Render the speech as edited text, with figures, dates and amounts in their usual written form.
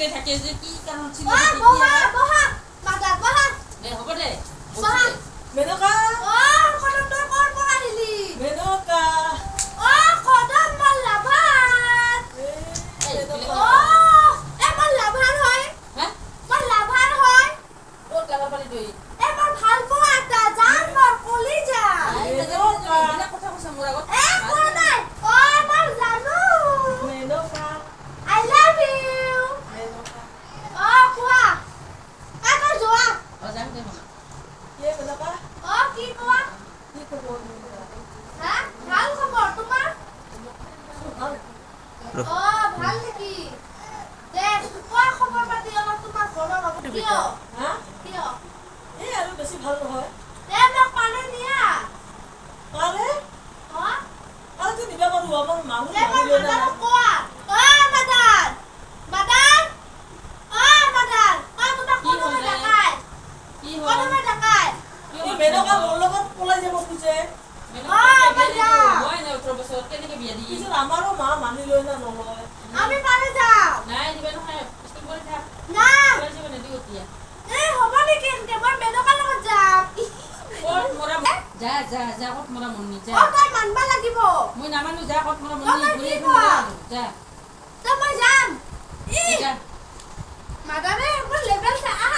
বকিয়ে থাকে যে কি কারণ ছিল বহা বহা মাদার বহা দে হ'ব দে বহা মেনকা কদম তই ক'ৰ পৰা আহিলি মেনকা কদম মাল্লা ভাত মোৰ লাভাৰ হয় হ্যাঁ মোৰ লাভাৰ হয় তোৰ লাভাৰ পালি তুই মোৰ ভাল পোৱা এটা জান মোৰ কলিজা এটা কথা কৈছ মোৰ আগত কোৱা নাই মই জানো Menaka I love you Menaka কোৱা তই যোৱা যাম দে মানে ये মেনকা কি কোৱা কি খবৰ হা ভাল খবৰ তোমাৰ ভাল ভাল নেকি দে কোৱা খবৰ পাতি অলপ তোমাৰ ঘৰৰ হ'ব কিয় হা কিয় এই আৰু বেছি ভাল নহয় দে মোক পানী দিয়া আৰে আৰে তুই নিবা পাৰু আমাৰ মানুষ দে মোৰ মানিলে না মাদাৰক কোৱা মাদাৰ মাদাৰ মাদাৰ তোমাক কি কদমে হ'ল ৰে? ডাকাই কি হ'ল কদমে ডাকাই এই মেনকা মোৰ লগত পলাই যাব খুজে মই না 18 বছৰত কেনেকে বিয়া দি পিছত আমাৰো মা মানি লয় না নলয় আমি পানী যাওঁ নাই দিবা নহয় স্কুল কৰি থাক না কলেজ যাব নিদিও এতিয়া হ'ব নেকি এনেকে মই মেনকাৰ লগত যাম ক'ত মৰা যা যা যা ক'ত মৰা মন নি যা তই মানবা লাগিব মই নামানো যা ক'ত মৰা মন নি তই ঘূৰি কি ফুৰিব কোৱা? যা তই মই যাম যা মাদাৰে মোৰ লেভেল চা আহা